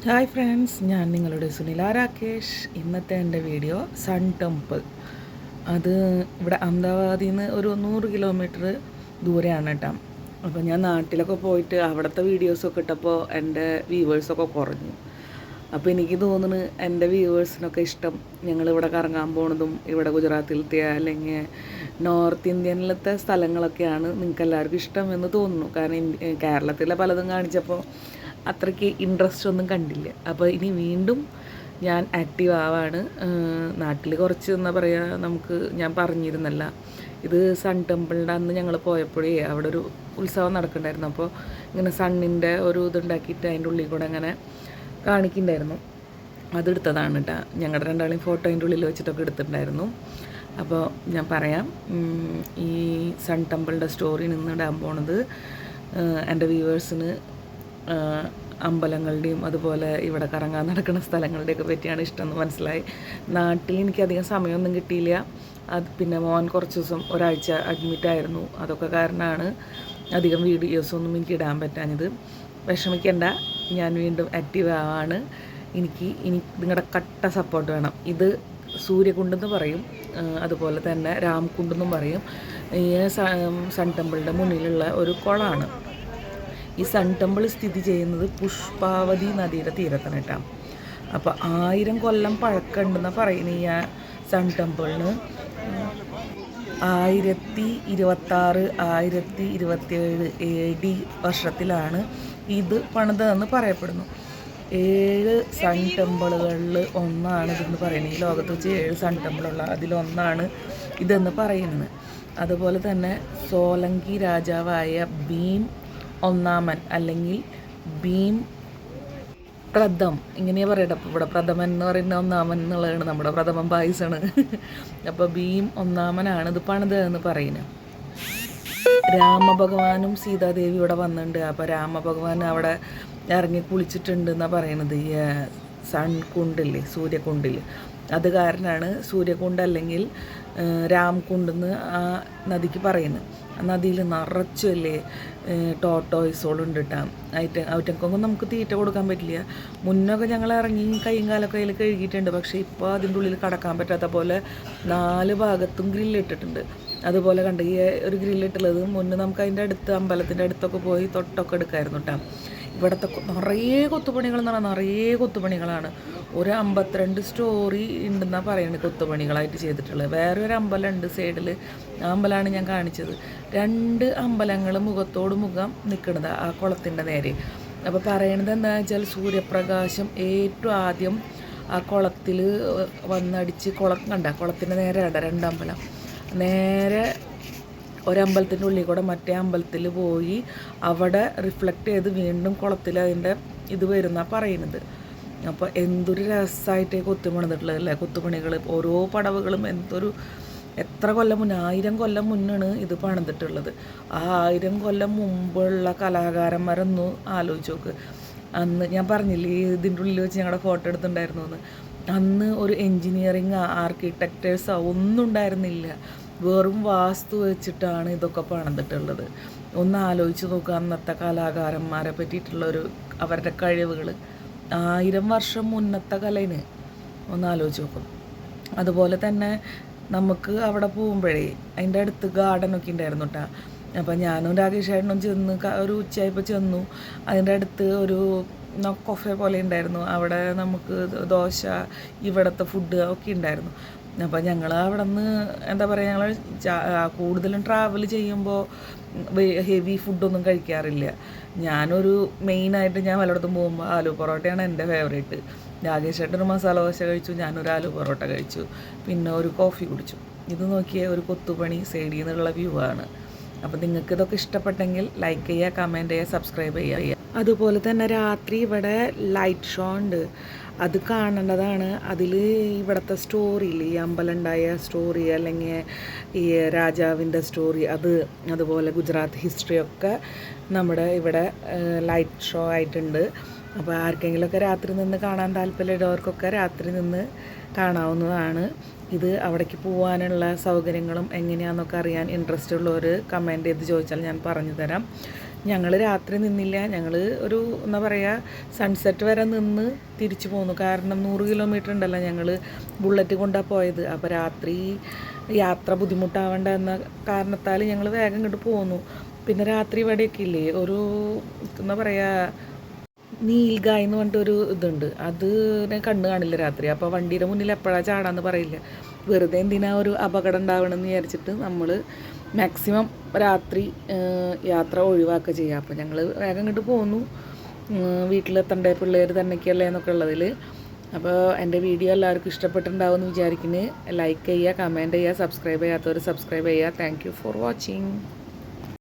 Hi friends, ഞാൻ നിങ്ങളുടെ സുനില രാകേഷ്. ഇന്നത്തെ എൻ്റെ വീഡിയോ സൺ ടെമ്പിൾ. അത് ഇവിടെ അഹമ്മദാബാദിൽ നിന്ന് ഒരു 100 കിലോമീറ്റർ ദൂരെയാണ് കേട്ടോ. അപ്പോൾ ഞാൻ നാട്ടിലൊക്കെ പോയിട്ട് അവിടുത്തെ വീഡിയോസൊക്കെ ഇട്ടപ്പോൾ എൻ്റെ വ്യൂവേഴ്സൊക്കെ കുറഞ്ഞു. അപ്പോൾ എനിക്ക് തോന്നുന്നു എൻ്റെ വ്യൂവേഴ്സിനൊക്കെ ഇഷ്ടം ഞങ്ങളിവിടെ കറങ്ങാൻ പോണതും ഇവിടെ ഗുജറാത്തിലത്തെ അല്ലെങ്കിൽ നോർത്ത് ഇന്ത്യനിലത്തെ സ്ഥലങ്ങളൊക്കെയാണ് നിങ്ങൾക്ക് എല്ലാവർക്കും ഇഷ്ടം എന്ന് തോന്നുന്നു. കാരണം കേരളത്തിലെ പലതും കാണിച്ചപ്പോൾ അത്രയ്ക്ക് ഇൻട്രസ്റ്റ് ഒന്നും കണ്ടില്ല. അപ്പോൾ ഇനി വീണ്ടും ഞാൻ ആക്റ്റീവ് ആവാണ്. നാട്ടിൽ കുറച്ച് എന്താ പറയുക, നമുക്ക് ഞാൻ പറഞ്ഞിരുന്നല്ല, ഇത് സൺ ടെമ്പിളിൻ്റെ അന്ന് ഞങ്ങൾ പോയപ്പോഴേ അവിടെ ഒരു ഉത്സവം നടക്കുന്നുണ്ടായിരുന്നു. അപ്പോൾ ഇങ്ങനെ സണ്ണിൻ്റെ ഒരു ഇതുണ്ടാക്കിയിട്ട് അതിൻ്റെ ഉള്ളിൽ കൂടെ അങ്ങനെ കാണിക്കുന്നുണ്ടായിരുന്നു. അതെടുത്തതാണ് കേട്ടോ. ഞങ്ങളുടെ രണ്ടാളെയും ഫോട്ടോ അതിൻ്റെ ഉള്ളിൽ വെച്ചിട്ടൊക്കെ എടുത്തിട്ടുണ്ടായിരുന്നു. അപ്പോൾ ഞാൻ പറയാം, ഈ സൺ ടെമ്പിളിൻ്റെ സ്റ്റോറി നിന്ന് ഇടാൻ പോണത് എൻ്റെ വ്യൂവേഴ്സിന് അമ്പലങ്ങളുടെയും അതുപോലെ ഇവിടെ കറങ്ങാൻ നടക്കുന്ന സ്ഥലങ്ങളുടെയൊക്കെ പറ്റിയാണ് ഇഷ്ടമെന്ന് മനസ്സിലായി. നാട്ടിൽ എനിക്ക് അധികം സമയമൊന്നും കിട്ടിയില്ല. അത് പിന്നെ മോൻ കുറച്ച് ദിവസം ഒരാഴ്ച അഡ്മിറ്റായിരുന്നു. അതൊക്കെ കാരണമാണ് അധികം വീഡിയോസൊന്നും എനിക്ക് ഇടാൻ പറ്റാഞ്ഞത്. വിഷമിക്കേണ്ട, ഞാൻ വീണ്ടും ആക്റ്റീവ് ആവാണ്. ഇനി നിങ്ങളുടെ കട്ട സപ്പോർട്ട് വേണം. ഇത് സൂര്യകുണ്ടെന്ന് പറയും, അതുപോലെ തന്നെ രാംകുണ്ടെന്നും പറയും. ഈ സൺ ടെമ്പിളിൻ്റെ മുന്നിലുള്ള ഒരു കുളമാണ്. ഈ സൺ ടെമ്പിൾ സ്ഥിതി ചെയ്യുന്നത് പുഷ്പാവതി നദിയുടെ തീരത്താണ് കേട്ടോ. അപ്പോൾ 1000 കൊല്ലം പഴക്കമുണ്ടെന്ന് പറയുന്ന ഈ സൺ ടെമ്പിളിന് 1026 1027 AD വർഷത്തിലാണ് ഇത് പണിതതെന്ന് പറയപ്പെടുന്നു. 7 സൺ ടെമ്പിളുകളിൽ ഒന്നാണ് ഇതെന്ന് പറയുന്നത്. ഈ ലോകത്ത് വെച്ച് 7 സൺ ടെമ്പിളുള്ള അതിലൊന്നാണ് ഇതെന്ന് പറയുന്നത്. അതുപോലെ തന്നെ സോലങ്കി രാജാവായ ഭീം ഒന്നാമൻ അല്ലെങ്കിൽ ഭീം പ്രഥം, ഇങ്ങനെയാ പറയട്ടെ. അപ്പോൾ ഇവിടെ പ്രഥമൻ എന്ന് പറയുന്ന ഒന്നാമൻ എന്നുള്ളതാണ്, നമ്മുടെ പ്രഥമൻ പായസമാണ്. അപ്പോൾ ഭീം ഒന്നാമനാണ് ഇത് പണിതതെന്ന് പറയുന്നത്. രാമഭഗവാനും സീതാദേവി ഇവിടെ വന്നിട്ടുണ്ട്. അപ്പോൾ രാമഭഗവാൻ അവിടെ ഇറങ്ങി കുളിച്ചിട്ടുണ്ട് എന്നാണ് പറയണത്. ഈ സൺകുണ്ടില്ലേ, സൂര്യകുണ്ടിൽ, അത് കാരണമാണ് സൂര്യകുണ്ട് അല്ലെങ്കിൽ രാംകുണ്ടെന്ന് ആ നദിക്ക് പറയുന്നത്. ആ നദിയിൽ നിറച്ചല്ലേ ടോട്ടോയ്സോളുണ്ട് കേട്ടോ. അവറ്റക്കൊന്നും നമുക്ക് തീറ്റ കൊടുക്കാൻ പറ്റില്ല. മുന്നൊക്കെ ഞങ്ങൾ ഇറങ്ങി കൈയും കാലൊക്കെ അതിൽ കഴുകിയിട്ടുണ്ട്. പക്ഷേ ഇപ്പോൾ അതിൻ്റെ ഉള്ളിൽ കടക്കാൻ പറ്റാത്ത പോലെ 4 ഭാഗത്തും ഗ്രില്ലിട്ടിട്ടുണ്ട്. അതുപോലെ കണ്ട് ഈ ഒരു ഗ്രില്ലിട്ടുള്ളത് മുന്നേ നമുക്ക് അതിൻ്റെ അടുത്ത് അമ്പലത്തിൻ്റെ അടുത്തൊക്കെ പോയി തൊട്ടൊക്കെ എടുക്കായിരുന്നു കേട്ടോ. ഇവിടുത്തെ നിറയെ കൊത്തുപണികൾ എന്ന് പറഞ്ഞാൽ നിറയെ കൊത്തുപണികളാണ്. ഒരു 52 സ്റ്റോറി ഉണ്ടെന്നാണ് പറയുന്നത് കൊത്തുപണികളായിട്ട് ചെയ്തിട്ടുള്ളത്. വേറൊരു അമ്പലമുണ്ട് സൈഡിൽ, ആ അമ്പലമാണ് ഞാൻ കാണിച്ചത്. 2 അമ്പലങ്ങൾ മുഖത്തോട് മുഖം നിൽക്കുന്നത് ആ കുളത്തിൻ്റെ നേരെ. അപ്പോൾ പറയണത് എന്താണെന്ന് വെച്ചാൽ സൂര്യപ്രകാശം ഏറ്റവും ആദ്യം ആ കുളത്തിൽ വന്നടിച്ച് കുളത്തിൻ്റെ നേരെ കണ്ട 2 അമ്പലം നേരെ ഒരമ്പലത്തിൻ്റെ ഉള്ളിൽ കൂടെ മറ്റേ അമ്പലത്തിൽ പോയി അവിടെ റിഫ്ലക്റ്റ് ചെയ്ത് വീണ്ടും കുളത്തിൽ അതിൻ്റെ ഇത് വരുന്ന പറയുന്നത്. അപ്പോൾ എന്തൊരു രസമായിട്ടേ കൊത്തുപണിതിട്ടുള്ളത് അല്ലേ, കൊത്തുപണികൾ. ഓരോ പടവുകളും എത്ര കൊല്ലം മുന്നേ, 1000 കൊല്ലം മുന്നാണ് ഇത് പണിതിട്ടുള്ളത്. ആ 1000 കൊല്ലം മുമ്പുള്ള കലാകാരന്മാരൊന്ന് ആലോചിച്ച് നോക്ക്. അന്ന് ഞാൻ പറഞ്ഞില്ലേ ഇതിൻ്റെ ഉള്ളിൽ വെച്ച് ഞങ്ങളുടെ ഫോട്ടോ എടുത്തിട്ടുണ്ടായിരുന്നു എന്ന്. അന്ന് ഒരു എൻജിനീയറിങ് ആർക്കിടെക്റ്റേഴ്സോ ഒന്നും ഉണ്ടായിരുന്നില്ല. വെറും വാസ്തു വെച്ചിട്ടാണ് ഇതൊക്കെ പണിതിട്ടുള്ളത്. ഒന്ന് ആലോചിച്ച് നോക്കുക അന്നത്തെ കലാകാരന്മാരെ പറ്റിയിട്ടുള്ളൊരു അവരുടെ കഴിവുകൾ. 1000 വർഷം മുന്നത്തെ കലയിന് ഒന്ന് ആലോചിച്ച് നോക്കും. അതുപോലെ തന്നെ നമുക്ക് അവിടെ പോകുമ്പോഴേ അതിൻ്റെ അടുത്ത് ഗാർഡനൊക്കെ ഉണ്ടായിരുന്നു കേട്ടോ. അപ്പോൾ ഞാനും രാകേഷ് ചേട്ടനും ചെന്ന് ഒരു ഉച്ചയായപ്പോൾ ചെന്നു. അതിൻ്റെ അടുത്ത് ഒരു കൊഫെ പോലെ ഉണ്ടായിരുന്നു. അവിടെ നമുക്ക് ദോശ, ഇവിടുത്തെ ഫുഡ് ഒക്കെ ഉണ്ടായിരുന്നു. അപ്പോൾ ഞങ്ങൾ അവിടെ നിന്ന് എന്താ പറയുക, ഞങ്ങൾ കൂടുതലും ട്രാവൽ ചെയ്യുമ്പോൾ ഹെവി ഫുഡൊന്നും കഴിക്കാറില്ല. ഞാനൊരു മെയിനായിട്ട് ഞാൻ പലയിടത്തും പോകുമ്പോൾ ആലു പൊറോട്ടയാണ് എൻ്റെ ഫേവറേറ്റ്. രാകേഷ് ചേട്ടനൊരു മസാല ദോശ കഴിച്ചു, ഞാനൊരു ആലു പൊറോട്ട കഴിച്ചു, പിന്നെ ഒരു കോഫി കുടിച്ചു. ഇത് നോക്കിയ ഒരു കൊത്തുപണി സൈഡിൽ നിന്നുള്ള വ്യൂ ആണ്. അപ്പോൾ നിങ്ങൾക്ക് ഇതൊക്കെ ഇഷ്ടപ്പെട്ടെങ്കിൽ ലൈക്ക് ചെയ്യുക, കമൻറ്റ് ചെയ്യുക, സബ്സ്ക്രൈബ് ചെയ്യുക. അതുപോലെ തന്നെ രാത്രി ഇവിടെ ലൈറ്റ് ഷോ ഉണ്ട്, അത് കാണേണ്ടതാണ്. അതിൽ ഇവിടുത്തെ സ്റ്റോറിയിൽ ഈ അമ്പലം ഉണ്ടായ സ്റ്റോറി അല്ലെങ്കിൽ ഈ രാജാവിൻ്റെ സ്റ്റോറി, അതുപോലെ ഗുജറാത്ത് ഹിസ്റ്ററിയൊക്കെ നമ്മുടെ ഇവിടെ ലൈറ്റ് ഷോ ആയിട്ടുണ്ട്. അപ്പോൾ ആർക്കെങ്കിലുമൊക്കെ രാത്രി നിന്ന് കാണാൻ താല്പര്യമുള്ളവർക്കൊക്കെ രാത്രി നിന്ന് കാണാവുന്നതാണ്. ഇത് അവിടേക്ക് പോകാനുള്ള സൗകര്യങ്ങളും എങ്ങനെയാണെന്നൊക്കെ അറിയാൻ ഇൻട്രസ്റ്റ് ഉള്ളവർ കമൻറ്റ് ചെയ്ത് ചോദിച്ചാൽ ഞാൻ പറഞ്ഞു തരാം. ഞങ്ങൾ രാത്രി നിന്നില്ല. ഞങ്ങൾ ഒരു എന്താ പറയുക സൺസെറ്റ് വരെ നിന്ന് തിരിച്ചു പോന്നു. കാരണം 100 കിലോമീറ്റർ ഉണ്ടല്ലോ, ഞങ്ങൾ ബുള്ളറ്റ് കൊണ്ടാണ് പോയത്. അപ്പോൾ രാത്രി യാത്ര ബുദ്ധിമുട്ടാവേണ്ട എന്ന കാരണത്താൽ ഞങ്ങൾ വേഗം ഇങ്ങോട്ട് പോന്നു. പിന്നെ രാത്രി ഇവിടെയൊക്കെ ഇല്ലേ ഒരു എന്താ പറയുക നീൽഗായ് എന്ന് പറഞ്ഞിട്ടൊരു ഇതുണ്ട്, അത് കണ്ണ് കാണില്ല രാത്രി. അപ്പോൾ വണ്ടിയുടെ മുന്നിൽ എപ്പോഴാണ് ചാടാന്ന് പറയില്ല. വെറുതെ എന്തിനാ ഒരു അപകടം ഉണ്ടാവണമെന്ന് വിചാരിച്ചിട്ട് നമ്മൾ മാക്സിമം രാത്രി യാത്ര ഒഴിവാക്കുക ചെയ്യുക. അപ്പോൾ ഞങ്ങൾ വേഗം ഇങ്ങോട്ട് പോന്നു. വീട്ടിലെത്തണ്ടേ പിള്ളേർ തന്നെയൊക്കെയല്ലേ എന്നൊക്കെ ഉള്ളതിൽ. അപ്പോൾ എൻ്റെ വീഡിയോ എല്ലാവർക്കും ഇഷ്ടപ്പെട്ടിട്ടുണ്ടാവും എന്ന് വിചാരിക്കുന്നു. ലൈക്ക് ചെയ്യുക, കമൻറ്റ് ചെയ്യുക, സബ്സ്ക്രൈബ് ചെയ്യാത്തവർ സബ്സ്ക്രൈബ് ചെയ്യുക. Thank you for watching.